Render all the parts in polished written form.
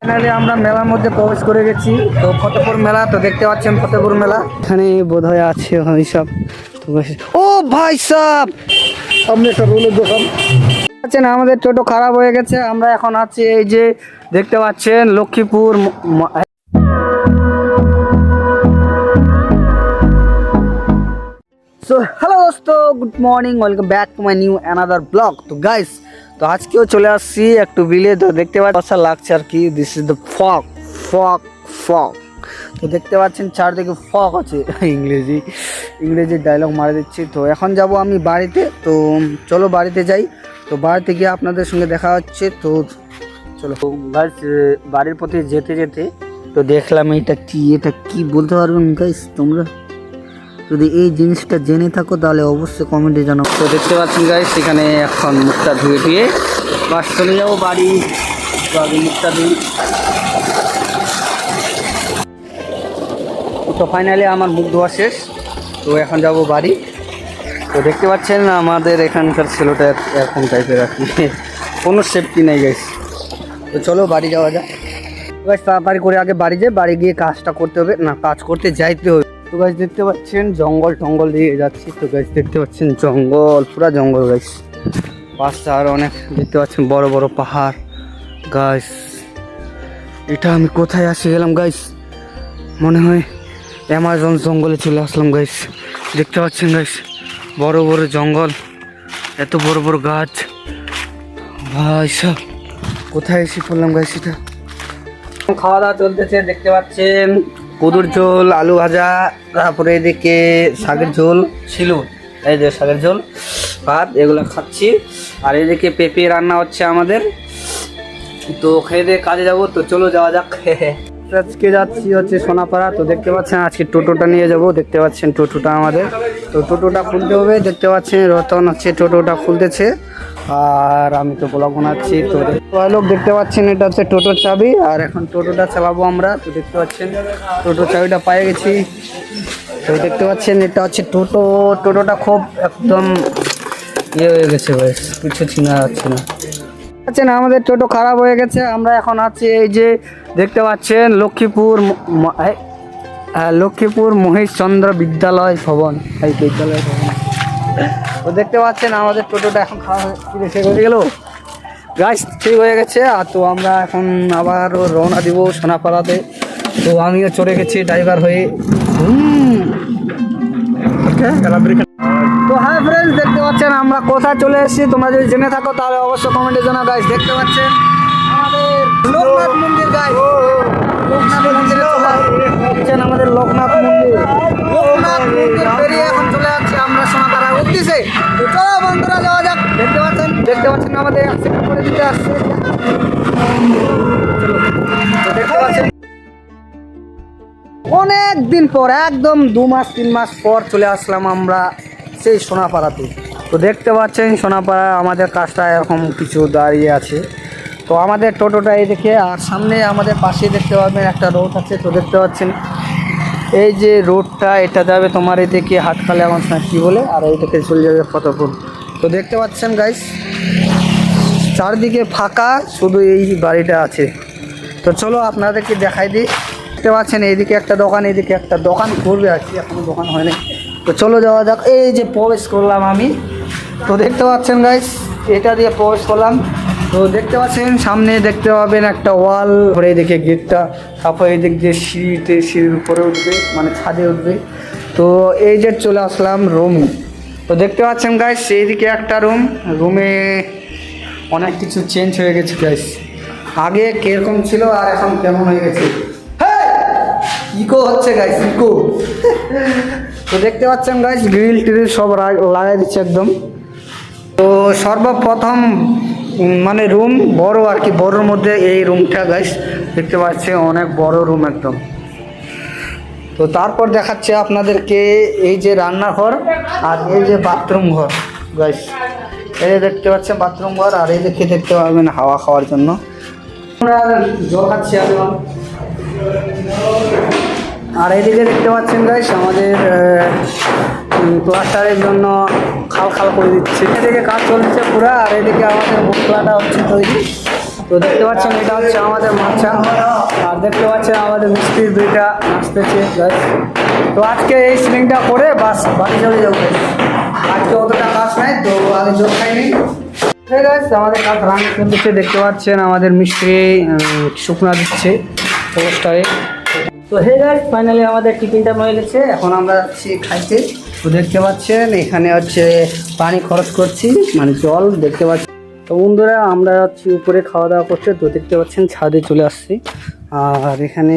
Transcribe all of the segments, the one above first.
Finally আমরা মেলার মধ্যে প্রবেশ করে গেছি। তো ফতেপুর মেলা, তো দেখতে পাচ্ছেন ফতেপুর মেলা এখানে বোধহয় আছে সব। ও ভাই সাহ, আপনি একটা রোলের দোকান আছেন। আমাদের টোটো খারাপ হয়ে গেছে, আমরা এখন আছি এই যে দেখতে পাচ্ছেন লক্ষ্মীপুর। সো হ্যালো দোস্ত, good morning, welcome back to my new another blog. তো গাইস, তো আজকেও চলে আসছি একটু বিলে। তো দেখতে পাচ্ছি আশা লাগছে আর কি, this is the fog fog fog. তো দেখতে পাচ্ছেন চারদিকে ফগ আছে। ইংরেজি ডায়লগ মারা দিচ্ছি। তো এখন যাব আমি বাড়িতে, তো চলো বাড়িতে যাই। তো বাড়িতে গিয়ে আপনাদের সঙ্গে দেখা হচ্ছে। তো চলো গাইস, বাড়ির প্রতি যেতে যেতে তো দেখলাম এটা কি বলতে পারবেন গাইস তোমরা? যদি এই জিনিসটা জেনে থাকো তাহলে অবশ্যই কমেন্টে জানাও। তো দেখতে পাচ্ছেন গাইস, এখানে এখন মুখটা ধুয়ে বাস চলে যাবো বাড়ি। তো আগে মুখটা ধুই। তো ফাইনালি আমার মুখ ধোয়া শেষ। তো এখন যাব বাড়ি। তো দেখতে পাচ্ছেন আমাদের এখানকার ছেলেটা এরকম টাইপের আর কি, কোনো সেফটি নেই গাইস। তো চলো বাড়ি যাওয়া যাক গাইস। তাড়াতাড়ি করে আগে বাড়ি যাই, বাড়ি গিয়ে কাজটা করতে হবে, না কাজ করতে যাইতে হবে। তো গাইস দেখতে পাচ্ছেন জঙ্গল দিয়ে যাচ্ছি। তো গাইস দেখতে পাচ্ছেন জঙ্গল, পুরা জঙ্গল গাইস। পাশে আর অনেক দেখতে পাচ্ছেন বড় বড় পাহাড় গাইস। এটা আমি কোথায় আসে গেলাম গাইস, মনে হয় অ্যামাজন জঙ্গলে চলে আসলাম গাইস। দেখতে পাচ্ছেন গাইস বড় বড় জঙ্গল, এত বড় বড় গাছ ভাই সব। কোথায় এসে পড়লাম গাইস এটা? খাওয়া দাওয়া চলতেছে, দেখতে পাচ্ছেন কদুর ঝোল, আলু ভাজা, তারপরে এদিকে শাকের ঝোল ছিল, এই যে শাকের ঝোল ভাত, এগুলো খাচ্ছি। আর এদিকে পেঁপে রান্না হচ্ছে আমাদের। তো খেয়ে দিয়ে কাজে যাবো। তো চলো যাওয়া যাক। আজকে যাচ্ছি হচ্ছে সোনাপাড়া। তো দেখতে পাচ্ছেন আজকে টোটোটা নিয়ে যাব। দেখতে পাচ্ছেন টোটোটা আমাদের। তো টোটোটা খুলতে হবে, দেখতে পাচ্ছেন রতন হচ্ছে টোটোটা খুলতেছে আর আমি তো ব্লগ বানাচ্ছি। তো লোক দেখতে পাচ্ছেন এটা হচ্ছে টোটোর চাবি, আর এখন টোটোটা চালাবো আমরা। তো দেখতে পাচ্ছেন টোটোর চাবিটা পেয়ে গেছি। তো দেখতে পাচ্ছেন এটা হচ্ছে টোটোটা খুব একদম ইয়ে হয়ে গেছে ভাই, কিছু চিনা যাচ্ছে না। আচ্ছা, আমাদের টোটো খারাপ হয়ে গেছে, আমরা এখন আছি এই যে দেখতে পাচ্ছেন লক্ষ্মীপুর মহেশচন্দ্র বিদ্যালয় ভবন, এই বিদ্যালয় ভবন। তো দেখতে পাচ্ছেন আমাদের টোটোটা এখন খারাপ হয়ে গেল গাইস, ঠিক হয়ে গেছে। আর তো আমরা এখন আবার রওনা দিব সোনাপাড়াতে। তো আমিও চলে গেছি ড্রাইভার হয়ে। তো হাই ফ্রেন্ডস, দেখতে পাচ্ছেন আমরা কোথায় চলে এসেছি। তোমরা যদি জেনে থাকো তাহলে অবশ্যই কমেন্টে জানাও গাইস। দেখতে পাচ্ছেন আমাদের লোকনাথ মন্দির গাইস, লোকনাথ মন্দিরে চলে আমাদের লোকনাথ মন্দির পেরিয়ে এখন চলে যাচ্ছে আমরা সোনাপাড়ার উদ্দেশ্যে। তো চলো বন্ধুরা যাওয়া যাক। দেখতে পাচ্ছেন আমাদের অ্যাক্সিডেন্ট করে দিতে আসছে। তো দেখতে পাচ্ছেন অনেক দিন পর, একদম 2-3 মাস পর চলে আসলাম আমরা সেই সোনাপাড়াতে। তো দেখতে পাচ্ছেন সোনাপাড়া আমাদের কাজটা এরকম কিছু দাঁড়িয়ে আছে। তো আমাদের টোটোটা এই দেখে, আর সামনে আমাদের পাশে দেখতে পাবেন একটা রোড আছে। তো দেখতে পাচ্ছেন এই যে রোডটা, এটা যাবে তোমার এদিকে হাটখালে আমার কী বলে, আর এইটাকে চলে যাবে ফতেপুর। তো দেখতে পাচ্ছেন গাইস চারদিকে ফাঁকা, শুধু এই বাড়িটা আছে। তো চলো আপনাদেরকে দেখাই দিই। দেখতে পাচ্ছেন এইদিকে একটা দোকান, এইদিকে একটা দোকান করবে আর কি, এখনো দোকান হয়নি। তো চলো যাওয়া যাক। এই যে প্রবেশ করলাম আমি। তো দেখতে পাচ্ছেন গাইস এটা দিয়ে প্রবেশ করলাম। তো দেখতে পাচ্ছেন সামনে দেখতে পাবেন একটা ওয়াল, পরে দেখে গেটটা, তারপর এই দিক দিয়ে সিঁড়ির উপরে উঠবে, মানে ছাদে উঠবে। তো এই যে চলে আসলাম রুমে। তো দেখতে পাচ্ছেন গাইস এইদিকে একটা রুমে অনেক কিছু চেঞ্জ হয়ে গেছে গাইস। আগে কিরকম ছিল আর এখন কেমন হয়ে গেছে, ইকো হচ্ছে গাইস, ইকো। তো দেখতে পাচ্ছেন গাইস গ্রিল টিরিল সব লাগাই দিচ্ছে একদম। তো সর্বপ্রথম মানে রুম বড় আর কি, বড়োর মধ্যে এই রুমটা গাইস দেখতে পাচ্ছেন অনেক বড় রুম একদম। তো তারপর দেখাচ্ছে আপনাদেরকে এই যে রান্নাঘর আর এই যে বাথরুম ঘর গাইস। এই যে দেখতে পাচ্ছেন বাথরুম ঘর, আর এই দেখতে পাবেন হাওয়া খাওয়ার জন্য। আমরা জল খাচ্ছি এখন। আর এইদিকে দেখতে পাচ্ছেন গাইস আমাদের প্লাস্টারের জন্য খাল করে দিচ্ছে, এদিকে কাজ চলছে পুরো। আর এদিকে আমাদের মশলাটা হচ্ছে তৈরি। তো দেখতে পাচ্ছেন এটা হচ্ছে আমাদের মাছা, আর দেখতে পাচ্ছেন আমাদের মিস্ত্রির দুইটা আসতেছে গাইস। তো আজকে এই সিলিংটা করে বাস বাড়ি চলে যাবো। আজকে অতটা কাজ নাই তো আগে জোর খাইনি। ঠিক আছে, আমাদের কাজ রান চলতেছে, দেখতে পাচ্ছেন আমাদের মিস্ত্রি শুকনা দিচ্ছে পোস্টারে। তো হে গাইস, ফাইনালি আমাদের টিফিনটা হয়ে গেছে, এখন আমরা যাচ্ছি খাইতে। তো দেখতে পাচ্ছেন এখানে হচ্ছে পানি খরচ করছি, মানে জল দেখতে পাচ্ছি। তো বন্ধুরা আমরা যাচ্ছি উপরে খাওয়া দাওয়া করতে। তো দেখতে পাচ্ছেন ছাদে চলে আসছি, আর এখানে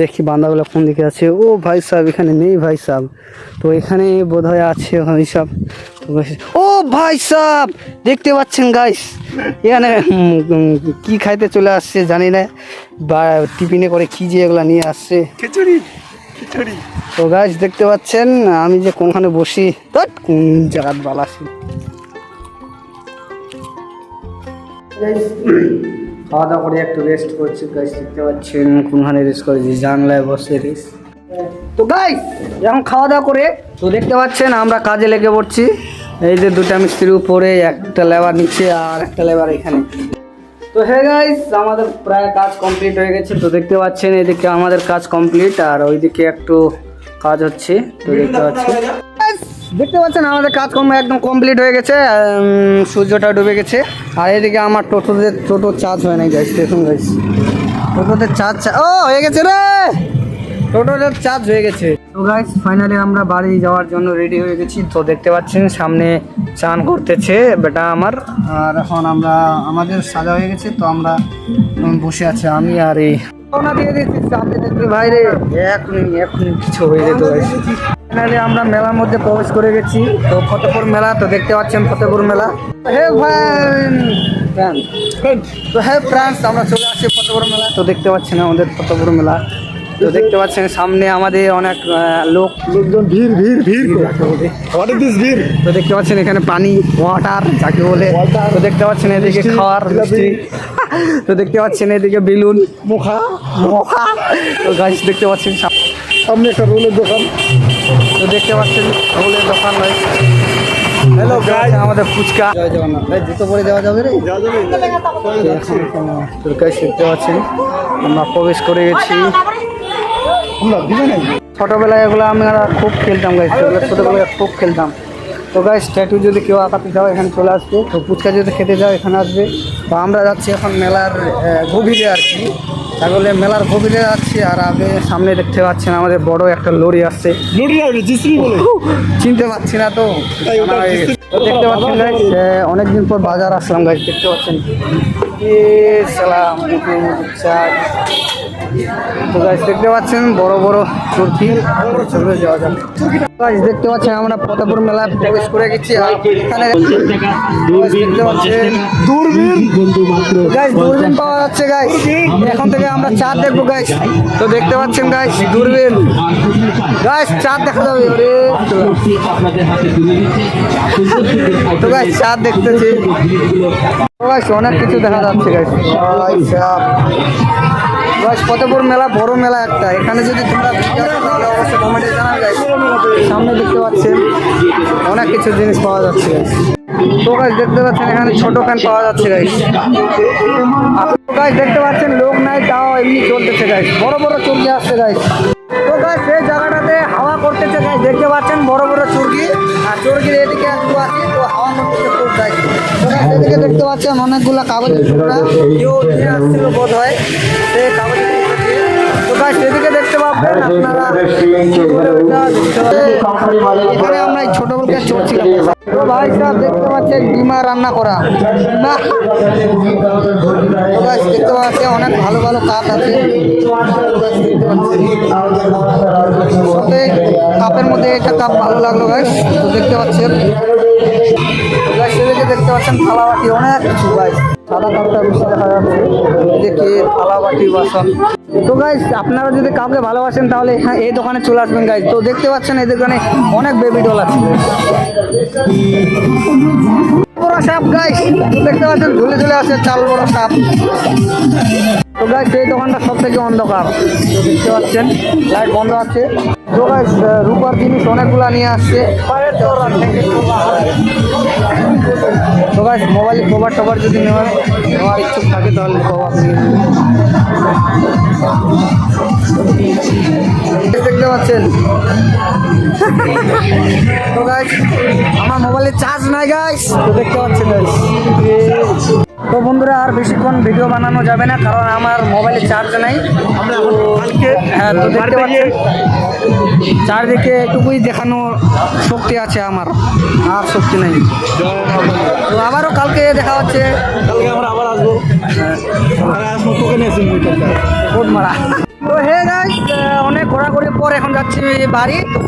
দেখি বান্দাগুলো কোন দিকে আছে। ও ভাই সাহেব এখানে নেই ভাই সাহেব, তো এখানে বোধহয় আছে ভাই সাহেব। ও ভাই সাহেব দেখতে পাচ্ছেন গাইস, এখানে কি খাইতে চলে আসছে জানি না, বা টিফিনে করে কি যে এগুলো নিয়ে আসছে, খিচুড়ি খিচুড়ি। তো গাইস দেখতে পাচ্ছেন আমি যে কোনখানে বসি, কোন জায়গার বালাসি। খাওয়া দাওয়া করে একটু রেস্ট করছি গাইস, দেখতে পাচ্ছেন কোনখানে রেস্ট করেছি, জানলায় বসে রেস্ট। তো গাইস এখন খাওয়া দাওয়া করে তো দেখতে পাচ্ছেন আমরা কাজে লেগে পড়ছি। এই যে দুটা মিস্ত্রির উপরে, একটা লেবার নিচে আর একটা লেবার এখানে। তো হে গাইস আমাদের প্রায় কাজ কমপ্লিট হয়ে গেছে। তো দেখতে পাচ্ছেন এদিকে আমাদের কাজ কমপ্লিট, আর ওইদিকে একটু কাজ হচ্ছে। তো দেখতে পাচ্ছেন আমাদের কাজ একদম কমপ্লিট হয়ে গেছে, সূর্যটা ডুবে গেছে। আর এদিকে আমার টোটো চার্জ হয় নাই গাইস, দেখুন গাইস টোটোতে চার্জ ও হয়ে গেছে রে, টোটোতে চার্জ হয়ে গেছে। তো গাইস ফাইনালি আমরা বাড়ি যাওয়ার জন্য রেডি হয়ে গেছি। তো দেখতে পাচ্ছেন সামনে চান করতেছে বেটা আমার, আর এখন আমরা আমাদের সাজা হয়ে গেছে। তো আমরা বসে আছি আমি আর এই রওনা দিয়ে দিচ্ছি সামনে দেখতে বাইরে, এখনই কিছু হয়ে যেত গাইস। ফাইনালি আমরা মেলার মধ্যে প্রবেশ করে গেছি। তো ফতেপুর মেলা, তো দেখতে পাচ্ছেন ফতেপুর মেলা। হে তো হে ফ্রেন্ডস আমরা চলে আসছি ফতেপুর মেলা। তো দেখতে পাচ্ছেন আমাদের ফতেপুর মেলা। তো দেখতে পাচ্ছেন সামনে আমাদের অনেক লোকজন, ভিড় ভিড়। তো দেখতে পাচ্ছেন এখানে পানি, ওয়াটার যাকে বলে। তো দেখতে পাচ্ছেন এদিকে খাওয়ার মিষ্টি, তো দেখতে পাচ্ছেন এদিকে বেলুন মুখা। তো গাইস দেখতে পাচ্ছেন সামনে একটা রোলের দোকান। তো দেখতে পাচ্ছেন রোলের দোকান নয়, হ্যালো গাইস আমাদের ফুচকা। জয় জগন্নাথ ভাই, জুতো পরে যাওয়া যাবে রে? তো গাইস দেখতে পাচ্ছেন আমরা প্রবেশ করে গেছি। ছোটোবেলায় এগুলো আমরা খুব খেলতাম গাইস, ছোটোবেলায় খুব খেলতাম। তো গাইস ট্যাটু যদি কেউ আঁকাতে যাও এখানে চলে আসবে, তো ফুচকা যদি খেতে যাও এখানে আসবে। তো আমরা যাচ্ছি এখন মেলার গভীরে আর কি, তাহলে মেলার গভীরে যাচ্ছি। আর আগে সামনে দেখতে পাচ্ছেন আমাদের বড় একটা লরি আসছে, চিনতে পারছি না। তো দেখতে পাচ্ছেন গাইস অনেকদিন পর বাজার আসলাম গাইস, দেখতে পাচ্ছেন তো গাইস দেখতে পাচ্ছেন বড় বড় চুরকি, যাওয়া যাবে। গাইস দেখতে পাচ্ছেন আমরা ফতেপুর মেলায় প্রবেশ করে গেছি। আর এখানে দেখতে পাচ্ছেন দূরবীন, গাইস দূরবীন পাওয়া যাচ্ছে গাইস। এখন থেকে আমরা চাঁদ দেখবো গাইস। তো দেখতে পাচ্ছেন গাইস দূরবীন, গাইস চাঁদ দেখা যাবে। তো গাইস চাঁদ দেখতেছি, গাইস অনেক কিছু দেখা যাচ্ছে গাইস। গাইস ফতেপুর মেলা বড় মেলা একটা, এখানে যদি তোমরা তাহলে অবশ্যই কমেন্টে জানাবে গাইস। সামনে দেখতে পাচ্ছেন অনেক কিছু জিনিস পাওয়া যাচ্ছে গাইস। তো গাইস দেখতে পাচ্ছেন এখানে ছোট ফ্যান পাওয়া যাচ্ছে গাইস। গাইস দেখতে পাচ্ছেন লোক নাই, তাও এমনি চলতেছে গাইস, বড় বড় চুরকি আসছে গাইস। তো গাইস এই জায়গাটাতে হাওয়া করতেছে গাইস, দেখতে পাচ্ছেন বড় বড় চুরকি, আর চুরকির এদিকে একটু আছে তো হাওয়া করতেছে খুব গাইস। তো গাইস এদিকে দেখতে পাচ্ছেন অনেকগুলো কাগজের টুকরা কেউ নিয়ে আসছিল বোধ হয়, সেই কাগজের টুকরা দিয়ে। তো গাইস এদিকে দেখতে পাবেন আপনারা এখানে আমরা এই ছোটবেলায় চলছিলাম। তো ভাই সাহেব দেখতে পাচ্ছেন ডিমা রান্না করা, তো গাইস দেখতে পাচ্ছেন অনেক ভালো ভালো কাপ আছে। কাপের মধ্যে একটা কাপ ভালো লাগলো গাইস। তো দেখতে পাচ্ছেন সেদিকে দেখতে পাচ্ছেন থালা বাটি অনেক কিছু গাইস, সাদা কাপটা বেশি দেখা যাচ্ছে, এদিকে থালা বাটি বাসন। তো গাইস আপনারা যদি কাউকে ভালোবাসেন তাহলে হ্যাঁ এই দোকানে চলে আসবেন গাইস। তো দেখতে পাচ্ছেন এই দোকানে অনেক বেবি ডল আছে, বড় সাপ গাইস দেখতে পাচ্ছেন ঝুলে ঝুলে আছে, চাল বড় সাপ। তো গাইস এই দোকানটা সব থেকে অন্ধকার, তো দেখতে পাচ্ছেন লাইট বন্ধ আছে। তো গাইস রূপার জিনিস অনেকগুলা নিয়ে আসছে। তো গাইস মোবাইল কভার টভার যদি নেওয়ার ইচ্ছুক থাকে তাহলে কভার নিয়ে নিন। দেখতে পাচ্ছেন। তো গাইস আমার মোবাইলে চার্জ নাই গাইস, তো দেখতে পাচ্ছেন গাইস। তো বন্ধুরা আর বেশিক্ষণ ভিডিও বানানো যাবে না, কারণ আমার মোবাইলে চার্জ নাই। হ্যাঁ তো দেখতে পাচ্ছেন চারদিকে এটুকুই দেখানোর শক্তি আছে আমার, আর শক্তি নেই। তো আবারও কালকে দেখা হচ্ছে, কালকে আমরা আবার আসবো। তোকে নিয়ে কোট মারা। তো হে গাইস অনেক ঘোরাঘুরির পর এখন যাচ্ছি বাড়ি। তো